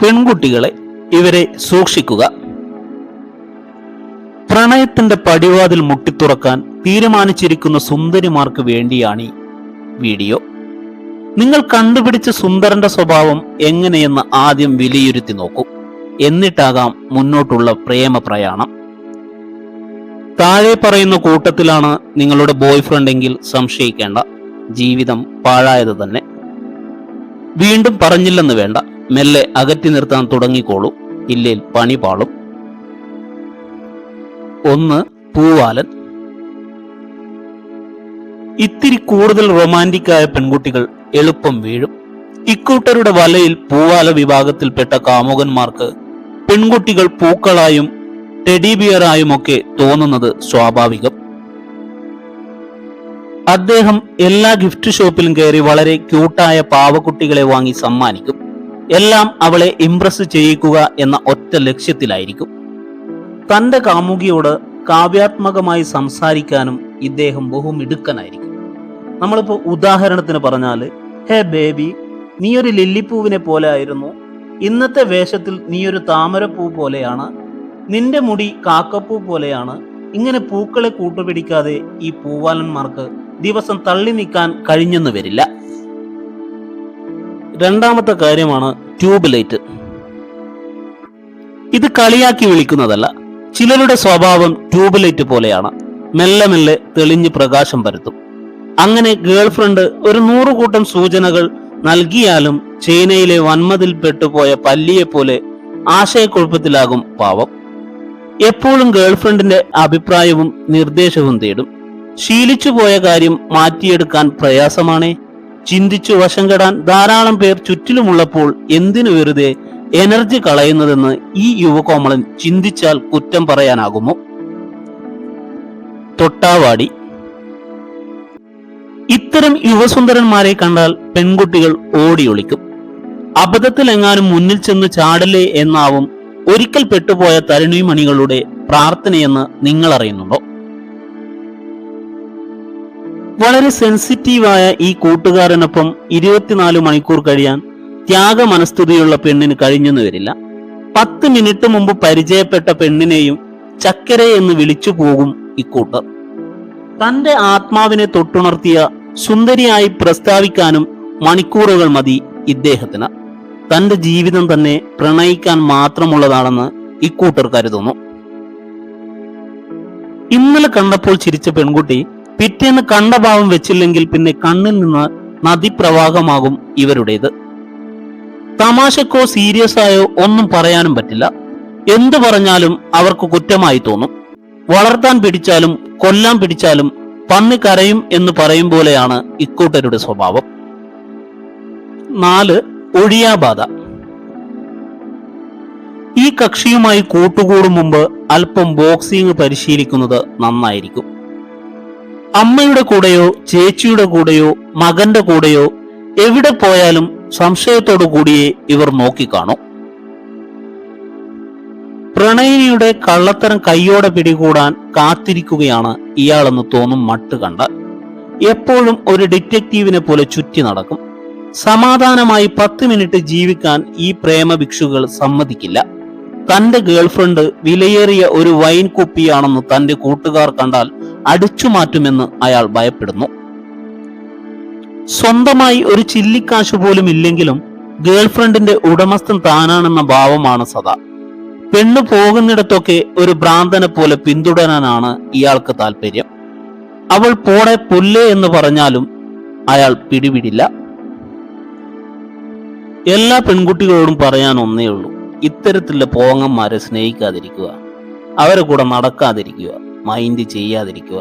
പെൺകുട്ടികളെ, ഇവരെ സൂക്ഷിക്കുക. പ്രണയത്തിന്റെ പടിവാതിൽ മുട്ടിത്തുറക്കാൻ തീരുമാനിച്ചിരിക്കുന്ന സുന്ദരിമാർക്ക് വേണ്ടിയാണ് ഈ വീഡിയോ. നിങ്ങൾ കണ്ടുപിടിച്ച സുന്ദരന്റെ സ്വഭാവം എങ്ങനെയെന്ന് ആദ്യം വിലയിരുത്തി നോക്കൂ. എന്നിട്ടാകാം മുന്നോട്ടുള്ള പ്രേമ പ്രയാണം. താഴെ പറയുന്ന കൂട്ടത്തിലാണ് നിങ്ങളുടെ ബോയ്ഫ്രണ്ട് എങ്കിൽ സംശയിക്കേണ്ട, ജീവിതം പാഴായത് തന്നെ. വീണ്ടും പറഞ്ഞില്ലെന്ന് വേണ്ട, മെല്ലെ അകറ്റി നിർത്താൻ തുടങ്ങിക്കോളൂ, ഇല്ലേൽ പണി പാളും. 1. പൂവാലൻ. ഇത്തിരി കൂടുതൽ റൊമാൻറ്റിക് ആയ പെൺകുട്ടികൾ എളുപ്പം വീഴും. ഇക്കൂട്ടരുടെ വലയിൽ പൂവാല വിഭാഗത്തിൽപ്പെട്ട കാമുകന്മാർക്ക് പെൺകുട്ടികൾ പൂക്കളായും ടെഡിബിയറായുമൊക്കെ തോന്നുന്നത് സ്വാഭാവികം. അദ്ദേഹം എല്ലാ ഗിഫ്റ്റ് ഷോപ്പിലും കയറി വളരെ ക്യൂട്ടായ പാവക്കുട്ടികളെ വാങ്ങി സമ്മാനിക്കും. എല്ലാം അവളെ ഇംപ്രസ് ചെയ്യിക്കുക എന്ന ഒറ്റ ലക്ഷ്യത്തിലായിരിക്കും. തന്റെ കാമുകിയോട് കാവ്യാത്മകമായി സംസാരിക്കാനും ഇദ്ദേഹം ബഹുമിടുക്കനായിരിക്കും. നമ്മളിപ്പോ ഉദാഹരണത്തിന് പറഞ്ഞാല്, ഹേ ബേബി, നീ ഒരു ലില്ലിപ്പൂവിനെ പോലെ ആയിരുന്നു, ഇന്നത്തെ വേഷത്തിൽ നീ ഒരു താമരപ്പൂ പോലെയാണ്, നിന്റെ മുടി കാക്കപ്പൂ പോലെയാണ്. ഇങ്ങനെ പൂക്കളെ കൂട്ടുപിടിക്കാതെ ഈ പൂവാലന്മാർക്ക് ദിവസം തള്ളി നീക്കാൻ കഴിഞ്ഞെന്ന് വരില്ല. രണ്ടാമത്തെ കാര്യമാണ് ട്യൂബ് ലൈറ്റ്. ഇത് കളിയാക്കി വിളിക്കുന്നതല്ല. ചിലരുടെ സ്വഭാവം ട്യൂബ് ലൈറ്റ് പോലെയാണ്, മെല്ലെ മെല്ലെ തെളിഞ്ഞ് പ്രകാശം പരത്തും. അങ്ങനെ ഗേൾഫ്രണ്ട് ഒരു 100 കൂട്ടം സൂചനകൾ നൽകിയാലും ചൈനയിലെ വന്മതിൽ പെട്ടുപോയ പല്ലിയെ പോലെ ആശയക്കുഴപ്പത്തിലാകും പാവം. എപ്പോഴും ഗേൾഫ്രണ്ടിന്റെ അഭിപ്രായവും നിർദ്ദേശവും തേടും. ശീലിച്ചു പോയ കാര്യം മാറ്റിയെടുക്കാൻ പ്രയാസമാണേ. ചിന്തിച്ചു വശം കെടാൻ ധാരാളം പേർ ചുറ്റിലുമുള്ളപ്പോൾ എന്തിനു വെറുതെ എനർജി കളയുന്നതെന്ന് ഈ യുവകോമളൻ ചിന്തിച്ചാൽ കുറ്റം പറയാനാകുമോ? തൊട്ടാവാടി. ഇത്തരം യുവസുന്ദരന്മാരെ കണ്ടാൽ പെൺകുട്ടികൾ ഓടിയൊളിക്കും. അബദ്ധത്തിലെങ്ങാനും മുന്നിൽ ചെന്ന് ചാടലേ എന്നാവും ഒരിക്കൽ പെട്ടുപോയ തരുണിമണികളുടെ പ്രാർത്ഥനയെന്ന് നിങ്ങൾ അറിയുന്നുണ്ടോ? വളരെ സെൻസിറ്റീവായ ഈ കൂട്ടുകാരനൊപ്പം 24 മണിക്കൂർ കഴിയാൻ ത്യാഗ മനസ്ഥിതിയുള്ള പെണ്ണിന് കഴിഞ്ഞെന്ന് വരില്ല. 10 മിനിറ്റ് മുമ്പ് പരിചയപ്പെട്ട പെണ്ണിനെയും ചക്കര എന്ന് വിളിച്ചു പോകും ഇക്കൂട്ടർ. തന്റെ ആത്മാവിനെ തൊട്ടുണർത്തിയ സുന്ദരിയായി പ്രസ്താവിക്കാനും മണിക്കൂറുകൾ മതി ഇദ്ദേഹത്തിന്. തന്റെ ജീവിതം തന്നെ പ്രണയിക്കാൻ മാത്രമുള്ളതാണെന്ന് ഇക്കൂട്ടർ കരുതുന്നു. ഇന്നലെ കണ്ടപ്പോൾ ചിരിച്ച പെൺകുട്ടി പിറ്റേന്ന് കണ്ട ഭാവം വെച്ചില്ലെങ്കിൽ പിന്നെ കണ്ണിൽ നിന്ന് നദിപ്രവാഹമാകും ഇവരുടേത്. തമാശക്കോ സീരിയസ് ആയോ ഒന്നും പറയാനും പറ്റില്ല. എന്തു പറഞ്ഞാലും അവർക്ക് കുറ്റമായി തോന്നും. വളർത്താൻ പിടിച്ചാലും കൊല്ലാൻ പിടിച്ചാലും പന്നി കരയും എന്ന് പറയും പോലെയാണ് ഇക്കൂട്ടരുടെ സ്വഭാവം. 4. ഒഴിയാബാധ. ഈ കക്ഷിയുമായി കൂട്ടുകൂടും മുമ്പ് അല്പം ബോക്സിംഗ് പരിശീലിക്കുന്നത് നന്നായിരിക്കും. അമ്മയുടെ കൂടെയോ ചേച്ചിയുടെ കൂടെയോ മകന്റെ കൂടെയോ എവിടെ പോയാലും സംശയത്തോടു കൂടിയേ ഇവർ നോക്കിക്കാണൂ. പ്രണയിനിയുടെ കള്ളത്തരം കയ്യോടെ പിടികൂടാൻ കാത്തിരിക്കുകയാണ് ഇയാളെന്ന് തോന്നും മട്ട് കണ്ടാൽ. എപ്പോഴും ഒരു ഡിറ്റക്റ്റീവിനെ പോലെ ചുറ്റി നടക്കും. സമാധാനമായി 10 മിനിറ്റ് ജീവിക്കാൻ ഈ പ്രേമ ഭിക്ഷുകൾ സമ്മതിക്കില്ല. തന്റെ ഗേൾഫ്രണ്ട് വിലയേറിയ ഒരു വൈൻ കുപ്പിയാണെന്ന് തന്റെ കൂട്ടുകാർ കണ്ടാൽ അടിച്ചു മാറ്റുമെന്ന് അയാൾ ഭയപ്പെടുന്നു. സ്വന്തമായി ഒരു ചില്ലിക്കാശ് പോലും ഇല്ലെങ്കിലും ഗേൾഫ്രണ്ടിന്റെ ഉടമസ്ഥൻ താനാണെന്ന ഭാവമാണ് സദാ. പെണ്ണു പോകുന്നിടത്തൊക്കെ ഒരു ഭ്രാന്തനെ പോലെ പിന്തുടരാനാണ് ഇയാൾക്ക് താല്പര്യം. അവൾ പോടെ പുല്ലേ എന്ന് പറഞ്ഞാലും അയാൾ പിടിവിടില്ല. എല്ലാ പെൺകുട്ടികളോടും പറയാൻ ഒന്നേ ഉള്ളൂ, ഇത്തരത്തിലുള്ള പോങ്ങന്മാരെ സ്നേഹിക്കാതിരിക്കുക, അവരെ കൂടെ നടക്കാതിരിക്കുക, മൈൻഡ് ചെയ്യാതിരിക്കുക.